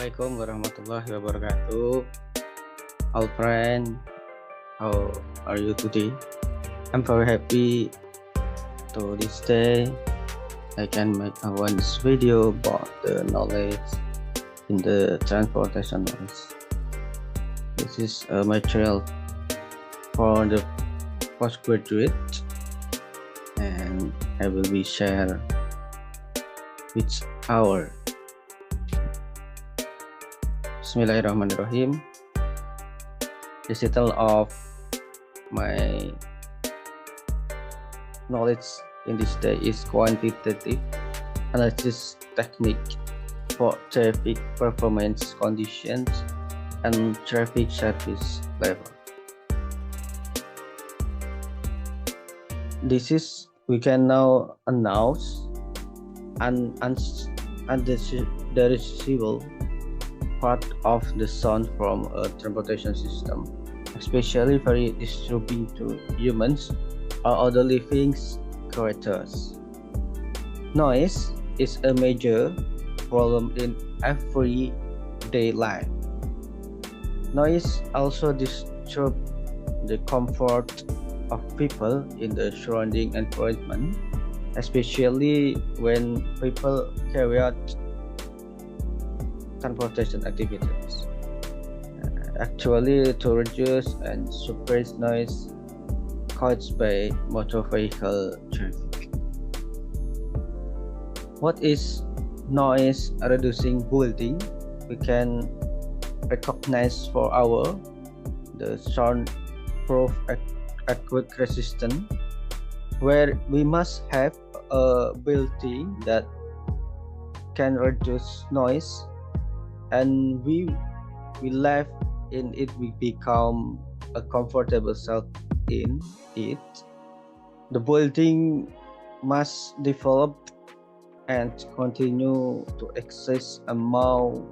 Assalamualaikum warahmatullahi wabarakatuh. All friend, how are you today? I'm very happy to this day. I can make one video about the knowledge in the transportation noise. This is a material for the postgraduate, and I will be share with our Bismillahirrahmanirrahim. The title of my knowledge in this day is Quantitative Analysis Technique for Traffic Performance Conditions and Traffic Service Level. We can now announce undecisible part of the sound from a transportation system, especially very disturbing to humans or other living creatures. Noise is a major problem in everyday life. Noise also disturbs the comfort of people in the surrounding environment, especially when people carry out transportation activities. Actually, to reduce and suppress noise caused by motor vehicle traffic. What is noise reducing building? We can recognize for the soundproof earthquake resistant, where we must have a building that can reduce noise, and we live in it, we become a comfortable self in it. The building must develop and continue to exist among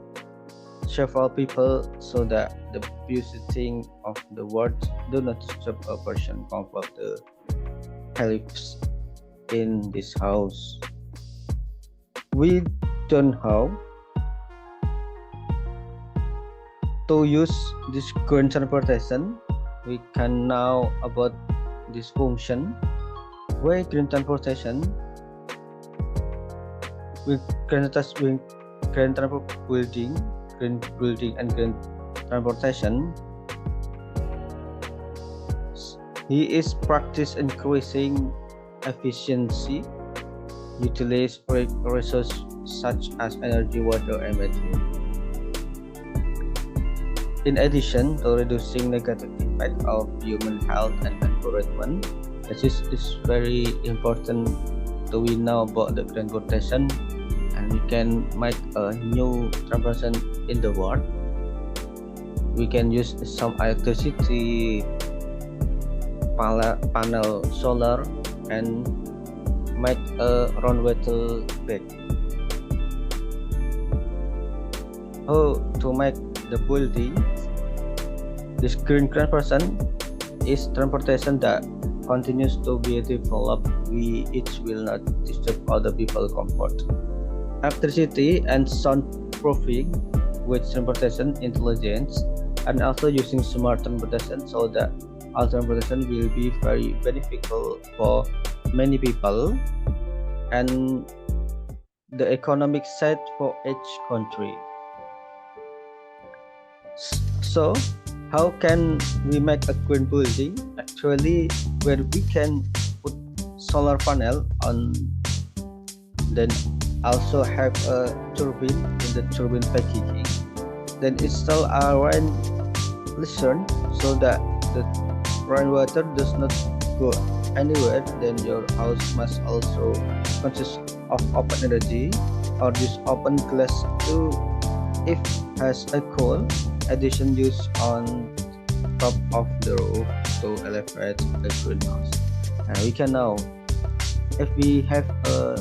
several people so that the visiting of the world do not disturb a person comfort the lives in this house. We don't know to use this green transportation. We can know about this function where green transportation with green building and green transportation. He is practice increasing efficiency, utilize resources such as energy, water, and material. In addition to reducing negative impact of human health and environment, it is very important to we know about the transportation, and we can make a new transportation in the world. We can use some electricity, panel solar, and make a round-water bed. How to make the building? This green transportation is transportation that continues to be developed. It will not disturb other people's comfort. Electricity and soundproofing with transportation intelligence, and also using smart transportation so that all transportation will be very beneficial for many people and the economic side for each country. So, how can we make a green building? Actually, where we can put solar panel on, then also have a turbine in the turbine packaging. Then install a rain lantern so that the rainwater does not go anywhere. Then your house must also consist of open energy or use open glass too if has a coal addition used on top of the roof to elevate the greenhouse. We can know if we have a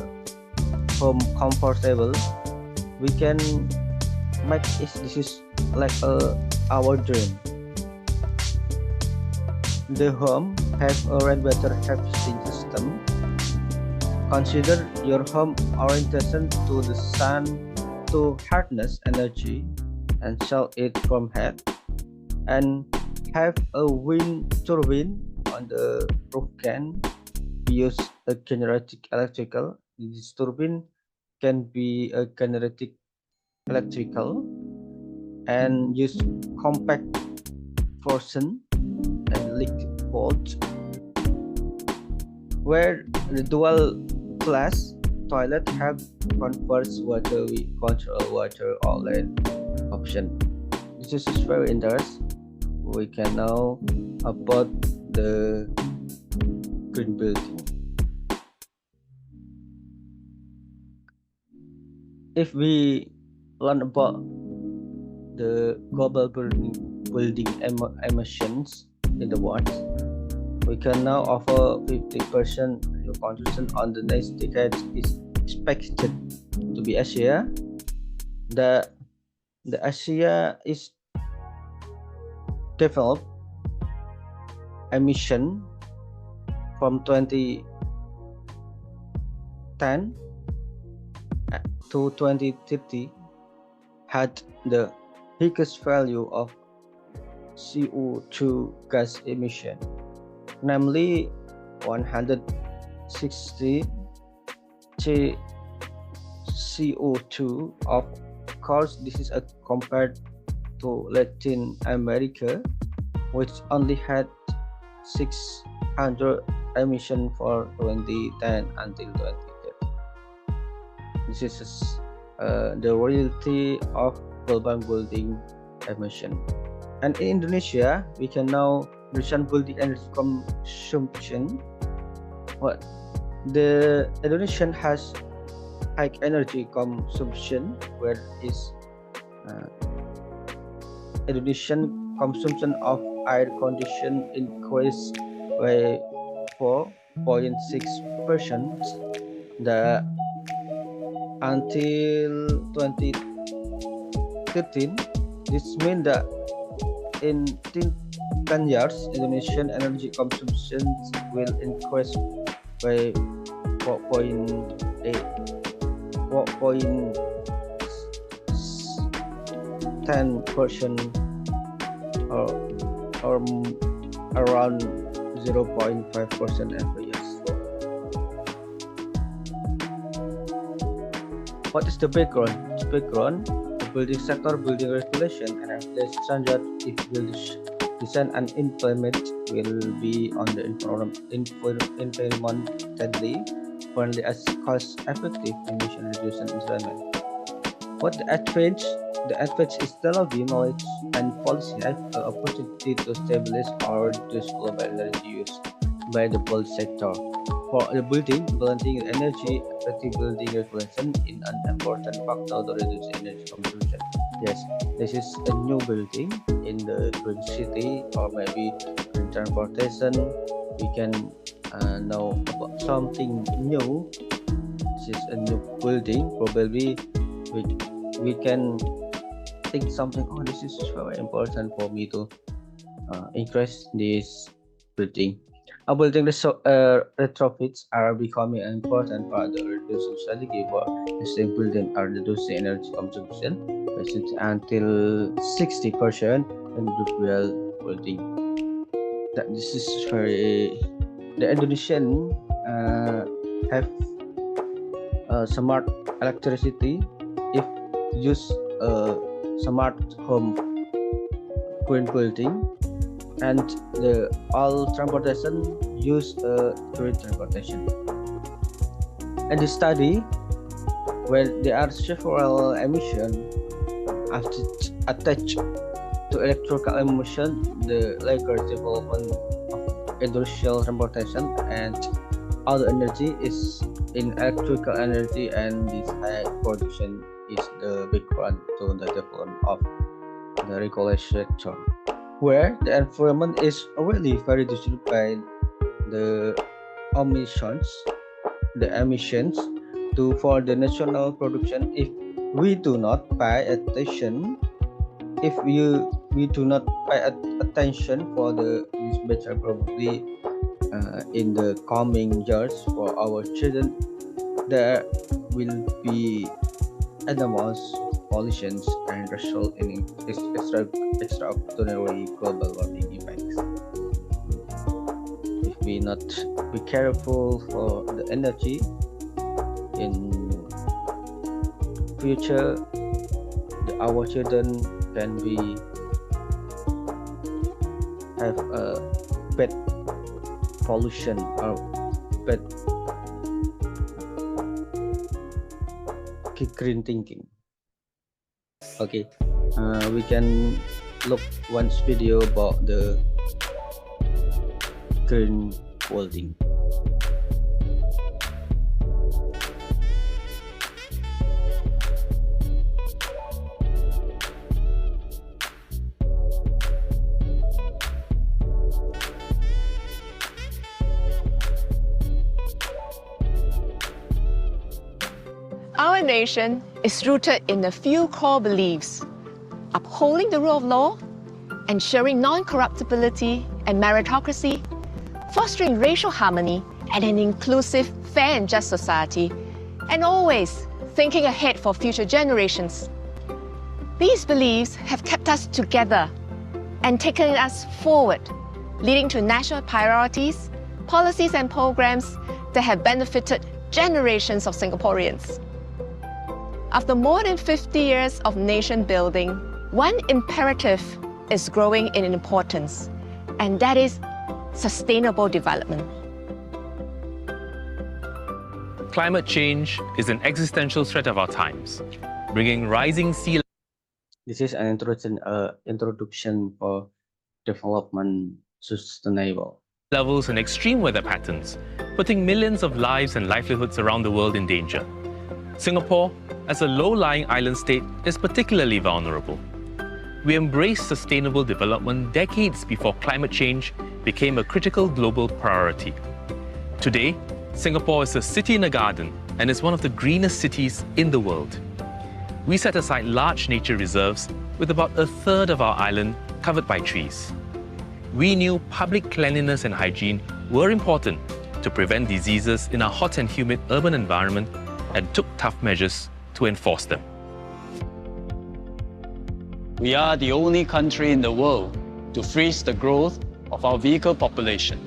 home comfortable, we can make it. This is like our dream. The home have a rainwater harvesting system. Consider your home orientation to the sun to harness energy and sell it from head, and have a wind turbine on the roof can use a kinetic electrical. This turbine can be a kinetic electrical and use compact frozen and liquid bolt, where the dual class toilet have converts water with control water or land option. This is very interesting. We can know about the green building. If we learn about the global building emissions in the world, we can now offer 50% contribution on the next decade is expected to be Asia. The Asia is developed emission from 2010 to 2030 had the biggest value of CO2 gas emission, namely 160 CO2. Of course, this is compared to Latin America, which only had 600 emission for 2010 until 2030. This is the reality of global building emission. And in Indonesia, we can now recent building energy consumption. What the Indonesian has high energy consumption, where is Indonesian consumption of air condition increased by 4.6% until 2013. This means that in 10 years, Indonesian energy consumption will increase by 4.10% or around 0.5% every year. What is the background? The background, the building sector, building regulation, and place standard if building design and implement will be on the environmentally friendly as cost-effective emission reduction instrument. What the advantage? The advantage is technology, knowledge, and policy have the opportunity to stabilize or reduce global energy use by the building sector. For the building, balancing energy effective building regulation is an important factor to reduce energy consumption. Yes, this is a new building in the green city or maybe green transportation. We can know about something new. This is a new building. Probably we can think something. Oh, this is very important for me to increase this building. Building retrofits are becoming an important part of the reducing strategy for existing building or reducing energy consumption until 60% in individual building. That this is very. The Indonesian have smart electricity. If use smart home green building, and the all transportation use green transportation. And the study where there are several emissions attached to electrical emission, the later development of industrial transportation and other energy is in electrical energy, and this high production is the background to the development of the regulation sector, where the environment is already very disturbed by the emissions for the national production. If we do not pay attention, we do not pay attention for this matter, probably in the coming years for our children, there will be enormous pollution and result in extraordinary global warming effects. If we not be careful for the energy in future, our children can be have a bad pollution or bad green thinking. Okay, we can look one video about the green building. Our nation is rooted in a few core beliefs: upholding the rule of law, ensuring non-corruptibility and meritocracy, fostering racial harmony and an inclusive, fair and just society, and always thinking ahead for future generations. These beliefs have kept us together and taken us forward, leading to national priorities, policies and programs that have benefited generations of Singaporeans. After more than 50 years of nation building, one imperative is growing in importance, and that is sustainable development. Climate change is an existential threat of our times, bringing rising sea This is an introduction for development sustainable levels and extreme weather patterns, putting millions of lives and livelihoods around the world in danger. Singapore, as a low-lying island state, is particularly vulnerable. We embraced sustainable development decades before climate change became a critical global priority. Today, Singapore is a city in a garden and is one of the greenest cities in the world. We set aside large nature reserves with about a third of our island covered by trees. We knew public cleanliness and hygiene were important to prevent diseases in our hot and humid urban environment and took tough measures to enforce them. We are the only country in the world to freeze the growth of our vehicle population.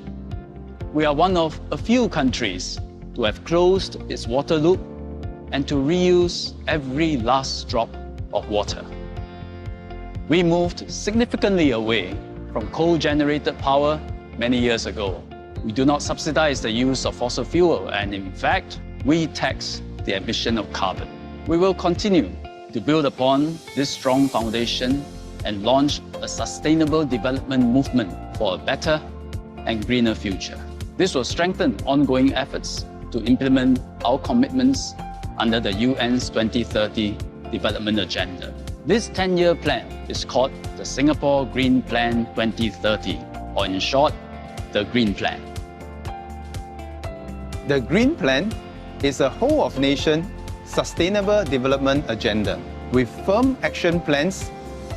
We are one of a few countries to have closed its water loop and to reuse every last drop of water. We moved significantly away from coal-generated power many years ago. We do not subsidize the use of fossil fuel, and in fact, we tax the emission of carbon. We will continue to build upon this strong foundation and launch a sustainable development movement for a better and greener future. This will strengthen ongoing efforts to implement our commitments under the UN's 2030 Development Agenda. This 10-year plan is called the Singapore Green Plan 2030, or in short, the Green Plan. The Green Plan is a whole-of-nation sustainable development agenda with firm action plans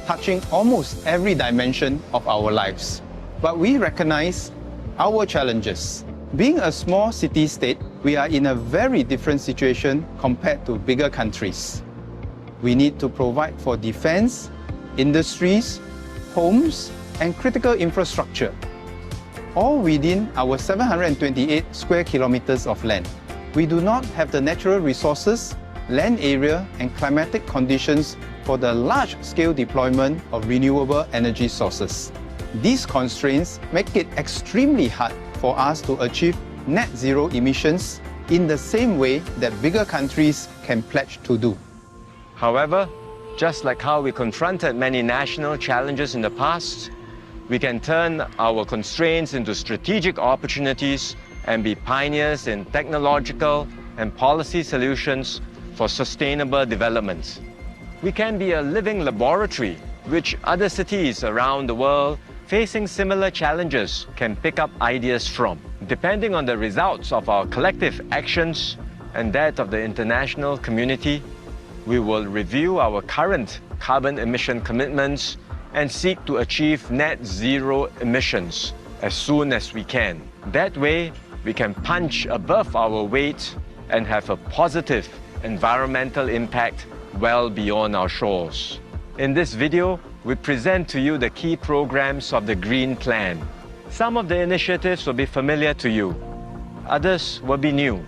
touching almost every dimension of our lives. But we recognize our challenges. Being a small city-state, we are in a very different situation compared to bigger countries. We need to provide for defense, industries, homes, and critical infrastructure, all within our 728 square kilometers of land. We do not have the natural resources, land area, and climatic conditions for the large-scale deployment of renewable energy sources. These constraints make it extremely hard for us to achieve net zero emissions in the same way that bigger countries can pledge to do. However, just like how we confronted many national challenges in the past, we can turn our constraints into strategic opportunities and be pioneers in technological and policy solutions for sustainable development. We can be a living laboratory which other cities around the world facing similar challenges can pick up ideas from. Depending on the results of our collective actions and that of the international community, we will review our current carbon emission commitments and seek to achieve net zero emissions as soon as we can. That way, we can punch above our weight and have a positive environmental impact well beyond our shores. In this video, we present to you the key programs of the Green Plan. Some of the initiatives will be familiar to you. Others will be new.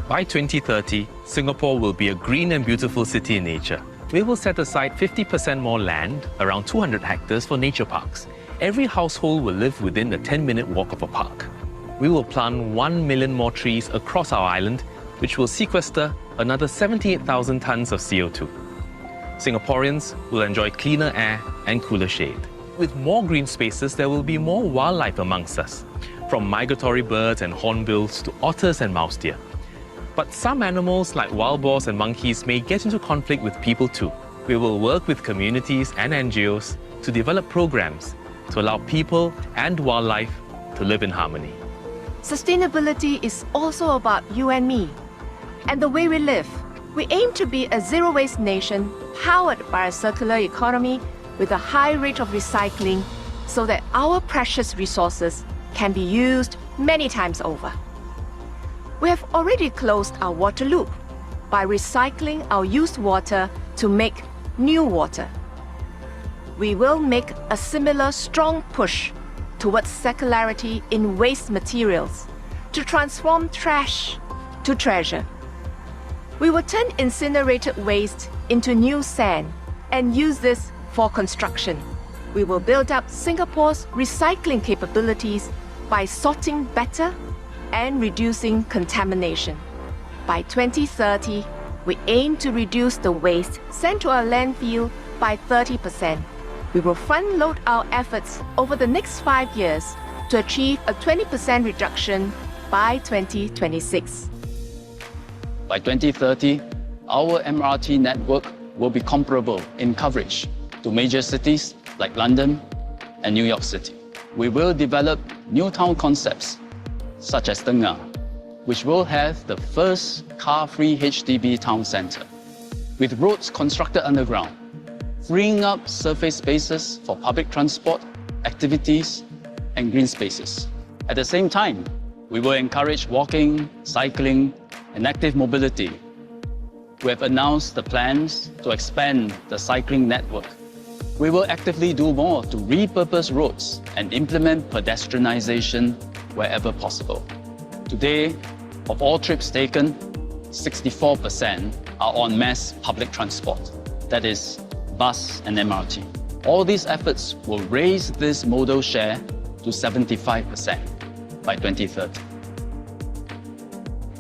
By 2030, Singapore will be a green and beautiful city in nature. We will set aside 50% more land, around 200 hectares, for nature parks. Every household will live within a 10-minute walk of a park. We will plant 1 million more trees across our island, which will sequester another 78,000 tons of CO2. Singaporeans will enjoy cleaner air and cooler shade. With more green spaces, there will be more wildlife amongst us, from migratory birds and hornbills to otters and mouse deer. But some animals like wild boars and monkeys may get into conflict with people too. We will work with communities and NGOs to develop programs to allow people and wildlife to live in harmony. Sustainability is also about you and me and the way we live. We aim to be a zero-waste nation powered by a circular economy with a high rate of recycling so that our precious resources can be used many times over. We have already closed our water loop by recycling our used water to make new water. We will make a similar strong push towards circularity in waste materials to transform trash to treasure. We will turn incinerated waste into new sand and use this for construction. We will build up Singapore's recycling capabilities by sorting better and reducing contamination. By 2030, we aim to reduce the waste sent to our landfill by 30%. We will front-load our efforts over the next 5 years to achieve a 20% reduction by 2026. By 2030, our MRT network will be comparable in coverage to major cities like London and New York City. We will develop new town concepts such as Tengah, which will have the first car-free HDB town centre, with roads constructed underground, freeing up surface spaces for public transport, activities, and green spaces. At the same time, we will encourage walking, cycling, and active mobility. We have announced the plans to expand the cycling network. We will actively do more to repurpose roads and implement pedestrianisation wherever possible. Today, of all trips taken, 64% are on mass public transport, that is, bus and MRT. All these efforts will raise this modal share to 75% by 2030.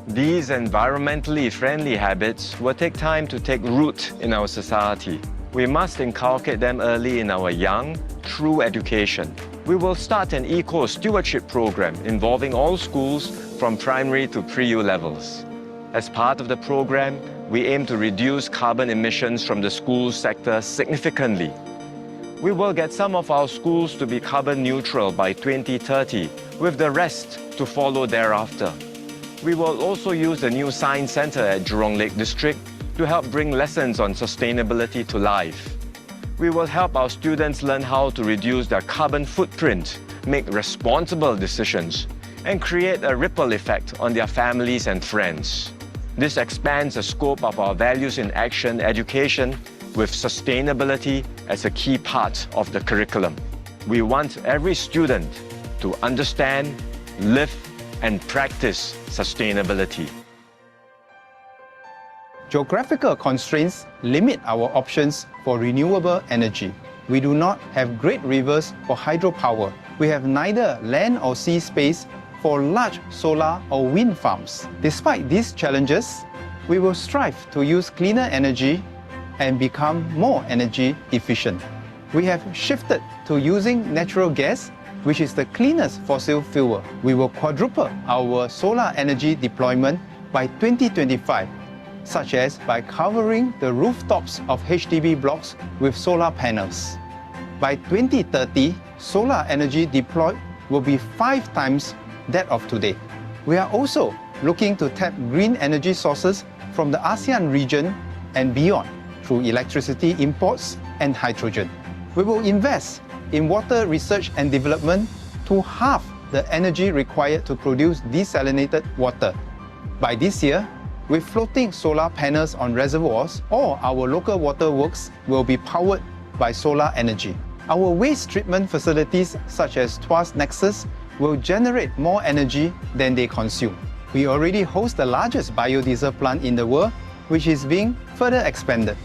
These environmentally friendly habits will take time to take root in our society. We must inculcate them early in our young, through education. We will start an eco-stewardship program involving all schools from primary to pre-U levels. As part of the program, we aim to reduce carbon emissions from the school sector significantly. We will get some of our schools to be carbon neutral by 2030, with the rest to follow thereafter. We will also use the new Science Centre at Jurong Lake District to help bring lessons on sustainability to life. We will help our students learn how to reduce their carbon footprint, make responsible decisions, and create a ripple effect on their families and friends. This expands the scope of our values in action education with sustainability as a key part of the curriculum. We want every student to understand, live, and practice sustainability. Geographical constraints limit our options for renewable energy. We do not have great rivers for hydropower. We have neither land or sea space for large solar or wind farms. Despite these challenges, we will strive to use cleaner energy and become more energy efficient. We have shifted to using natural gas, which is the cleanest fossil fuel. We will quadruple our solar energy deployment by 2025, such as by covering the rooftops of HDB blocks with solar panels. By 2030, solar energy deployed will be 5 times that of today. We are also looking to tap green energy sources from the ASEAN region and beyond through electricity imports and hydrogen. We will invest in water research and development to halve the energy required to produce desalinated water. By this year, with floating solar panels on reservoirs, or our local waterworks will be powered by solar energy. Our waste treatment facilities such as Tuas Nexus will generate more energy than they consume. We already host the largest biodiesel plant in the world, which is being further expanded.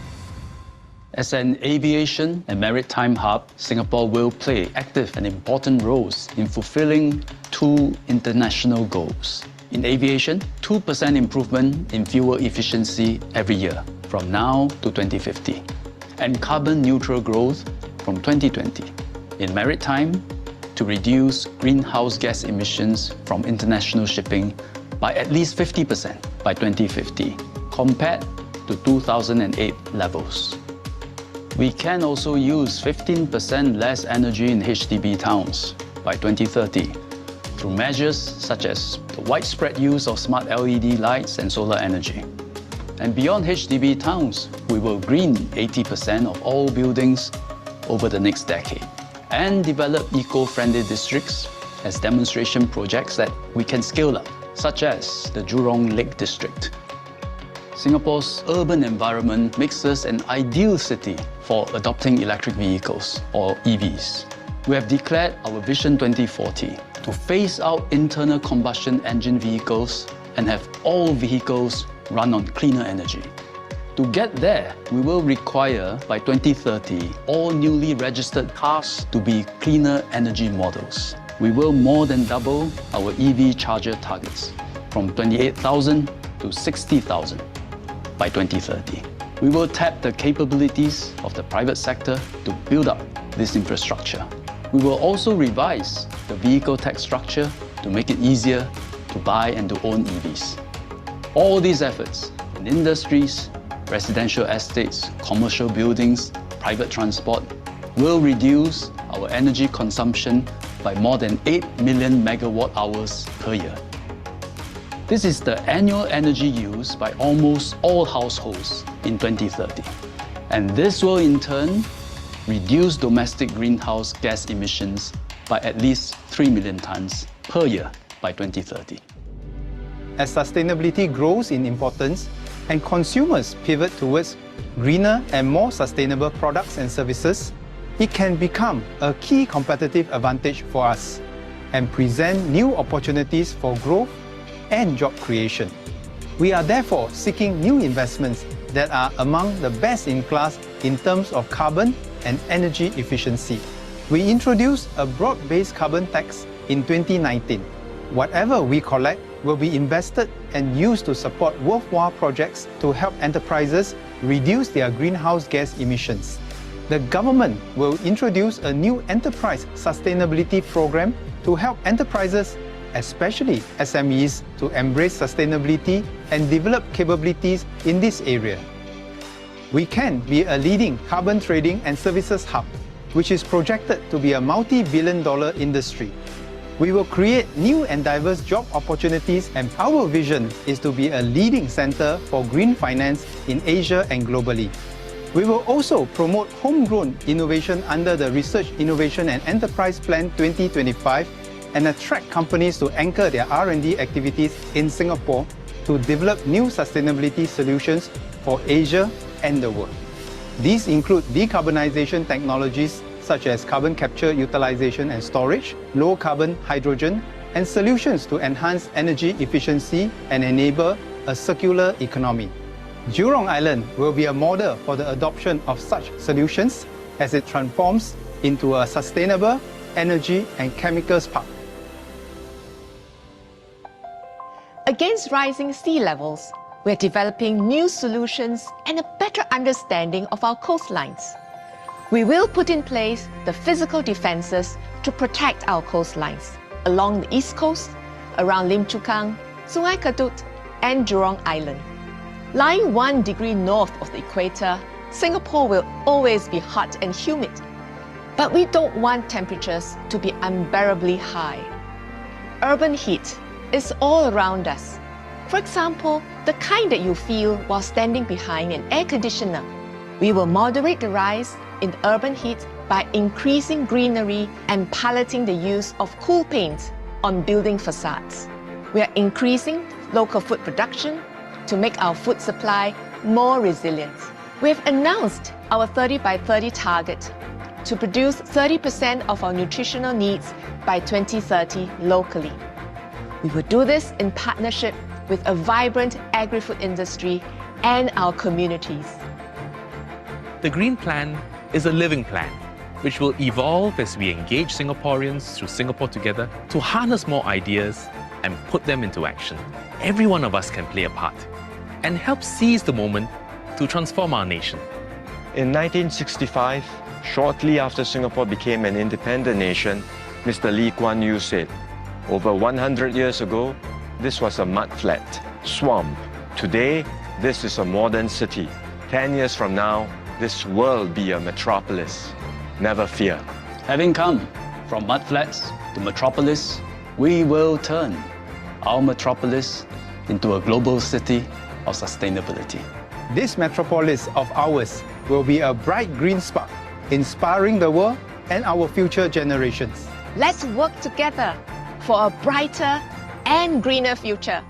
As an aviation and maritime hub, Singapore will play active and important roles in fulfilling two international goals. In aviation, 2% improvement in fuel efficiency every year from now to 2050, and carbon neutral growth from 2020. In maritime, to reduce greenhouse gas emissions from international shipping by at least 50% by 2050, compared to 2008 levels. We can also use 15% less energy in HDB towns by 2030 through measures such as the widespread use of smart LED lights and solar energy. And beyond HDB towns, we will green 80% of all buildings over the next decade and develop eco-friendly districts as demonstration projects that we can scale up, such as the Jurong Lake District. Singapore's urban environment makes us an ideal city for adopting electric vehicles, or EVs. We have declared our Vision 2040 to phase out internal combustion engine vehicles and have all vehicles run on cleaner energy. To get there, we will require, by 2030, all newly registered cars to be cleaner energy models. We will more than double our EV charger targets, from 28,000 to 60,000 by 2030. We will tap the capabilities of the private sector to build up this infrastructure. We will also revise the vehicle tax structure to make it easier to buy and to own EVs. All these efforts in industries, residential estates, commercial buildings, private transport will reduce our energy consumption by more than 8 million megawatt hours per year. This is the annual energy used by almost all households in 2030. And this will in turn reduce domestic greenhouse gas emissions by at least 3 million tons per year by 2030. As sustainability grows in importance and consumers pivot towards greener and more sustainable products and services, it can become a key competitive advantage for us and present new opportunities for growth and job creation. We are therefore seeking new investments that are among the best in class in terms of carbon and energy efficiency. We introduced a broad-based carbon tax in 2019. Whatever we collect will be invested and used to support worthwhile projects to help enterprises reduce their greenhouse gas emissions. The government will introduce a new enterprise sustainability program to help enterprises, especially SMEs, to embrace sustainability and develop capabilities in this area. We can be a leading carbon trading and services hub, which is projected to be a multi-billion-dollar industry. We will create new and diverse job opportunities, and our vision is to be a leading center for green finance in Asia and globally. We will also promote homegrown innovation under the Research, Innovation and Enterprise Plan 2025 and attract companies to anchor their R&D activities in Singapore to develop new sustainability solutions for Asia and the world. These include decarbonization technologies such as carbon capture, utilization and storage, low carbon hydrogen, and solutions to enhance energy efficiency and enable a circular economy. Jurong Island will be a model for the adoption of such solutions as it transforms into a sustainable energy and chemicals park. Against rising sea levels, we're developing new solutions and a better understanding of our coastlines. We will put in place the physical defenses to protect our coastlines along the east coast, around Lim Chu Kang, Sungai Ketut, and Jurong Island. Lying 1 degree north of the equator, Singapore will always be hot and humid. But we don't want temperatures to be unbearably high. Urban heat is all around us. For example, the kind that you feel while standing behind an air conditioner. We will moderate the rise in urban heat by increasing greenery and piloting the use of cool paint on building facades. We are increasing local food production to make our food supply more resilient. We have announced our 30 by 30 target to produce 30% of our nutritional needs by 2030 locally. We will do this in partnership with a vibrant agri-food industry and our communities. The Green Plan is a living plan, which will evolve as we engage Singaporeans through Singapore Together to harness more ideas and put them into action. Every one of us can play a part and help seize the moment to transform our nation. In 1965, shortly after Singapore became an independent nation, Mr. Lee Kuan Yew said, over 100 years ago, this was a mudflat, swamp. Today, this is a modern city. 10 years from now, this will be a metropolis. Never fear. Having come from mudflats to metropolis, we will turn our metropolis into a global city of sustainability. This metropolis of ours will be a bright green spark, inspiring the world and our future generations. Let's work together for a brighter and greener future.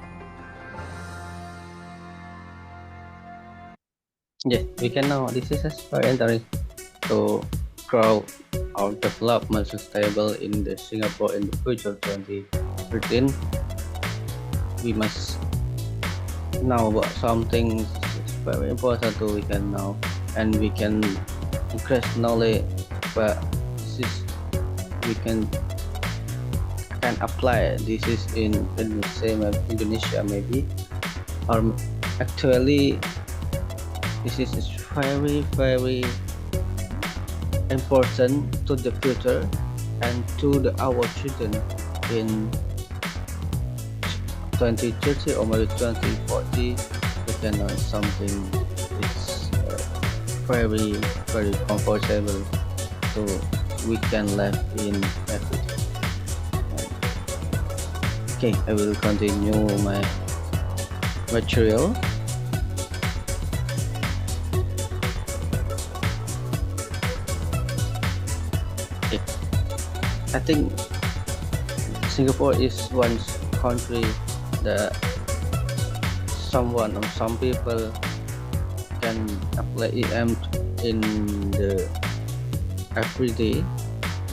Yeah, we can now. This is very interesting to grow our development sustainable in the Singapore in the future 2013. We must know about something very important to we can know, and we can increase knowledge, but this is we can apply. This is in the same as Indonesia maybe, or actually this is very important to the future and to our children in 2030 or maybe 2040. We can learn something it's very comfortable, so we can live in everything. Okay, I will continue my material. Okay. I think Singapore is one country that some people can apply it in the everyday,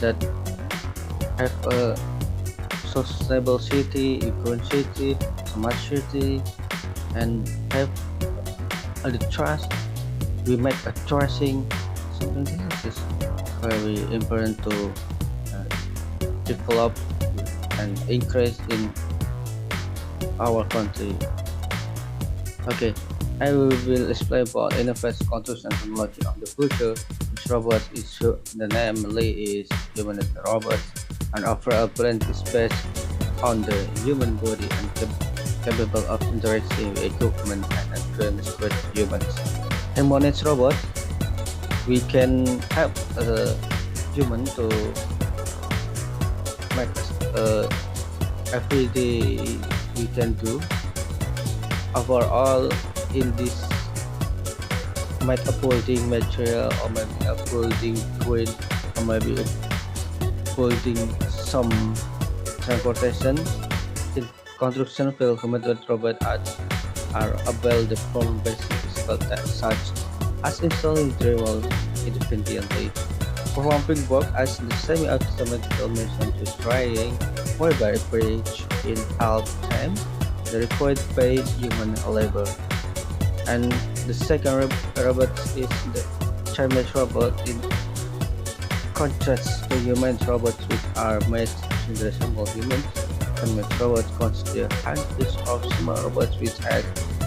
that have a sustainable city, green city, smart city, and have the trust. We make a trusting something. This is very important to develop and increase in our country. Okay, I will explain about innovative construction technology of the future. This robot is the name is humanoid robot, and offer a blend is based on the human body and capable of interacting with equipment and experience with humans. Humanoid robot, we can help the human to make everyday we can do. Overall, in this make a building material, or maybe a building crane, or maybe a building some transportation. In construction field, humanoid robots are available from basic physical tasks such as installing drywall independently, performing work as the semi-automatic machine to drying whereby bridge in half time the required paid human labor. And the second robot is the humanoid robot. In contrast to human robots which are made to resemble humans, humanoid robots consider hundreds of small robots which have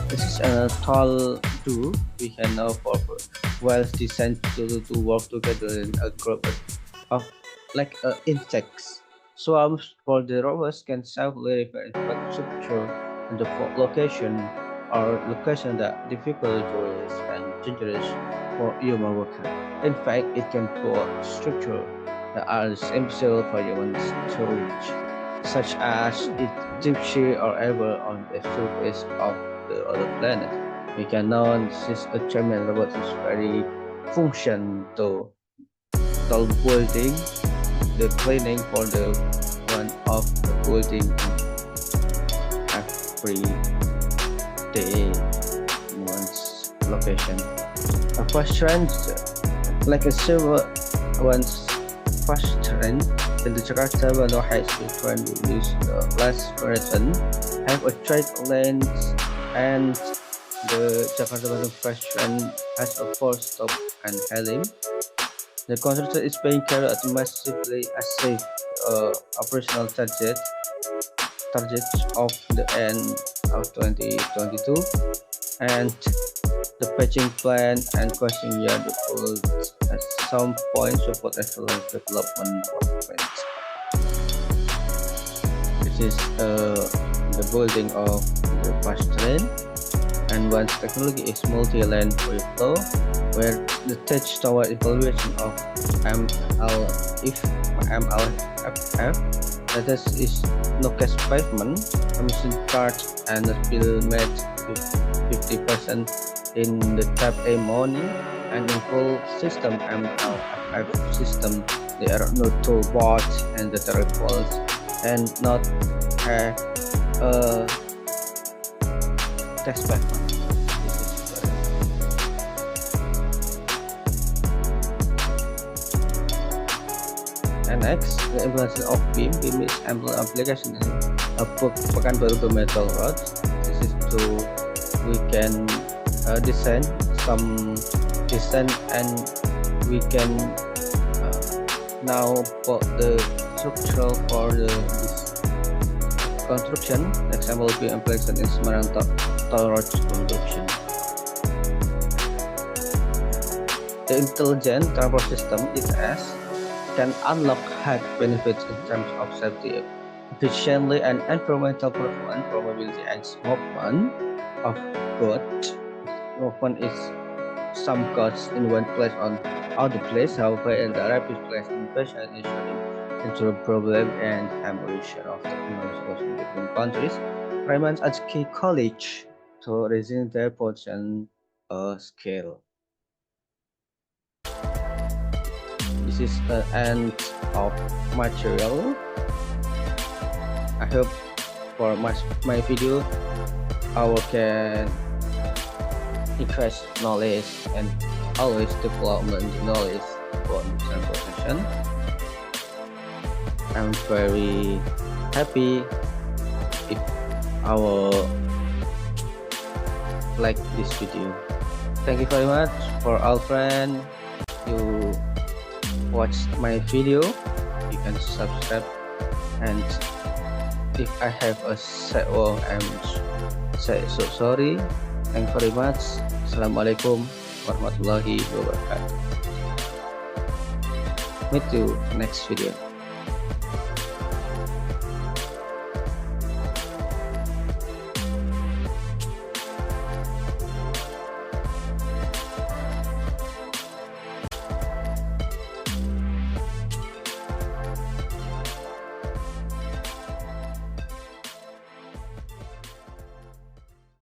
this is a tall do we can know for well designed to work together in a group of like insects. Swarms for the robots can safely verify infrastructure and the location that difficult and dangerous for human workers. In fact, it can put structure that are impossible for humans to reach, such as deep sea or ever on the surface of the other planet. We can know this a German robot is very function to building, the cleaning for the one of the building every day in one's location. A fast train, like a silver one's fast train in the Jakarta Bandung high speed train will use the last version, have a straight lanes, and the Jakarta Bandung fast train has a 4-stop and hailing. The construction is being carried out massively achieve operational targets of the end of 2022, and the patching plan and crossing yard will at some point support excellent development development. This is the building of the fast train, and once technology is multi-lane free flow, where the stage toward evaluation of MLFF, that is no cast pavement, emission charge, and the spill made 50% in the type A morning, and in full system MLFF system there are no toolbox and the direct walls, and not have a test pavement. And next, the implementation of BIM. BIM is application in Pekanbaru to metal roads. This is to we can design and we can now put the structural for this construction. Example, BIM application in Semarang toll road construction. The intelligent transport system (ITS) can unlock high benefits in terms of safety, efficiency, and environmental performance, probability, and movement of goods. Movement is some costs in one place on other place, however, in the rapid place innovation is into problem and evolution of technology between countries remains as key college to raising their position scale. This is the end of material. I hope for my video I can increase knowledge and always development knowledge about transportation. I'm very happy if our like this video. Thank you very much for all friends. You watch my video, you can subscribe, and if I have a say wrong, I'm so sorry. Thank you very much. Assalamualaikum warahmatullahi wabarakatuh. Meet you next video.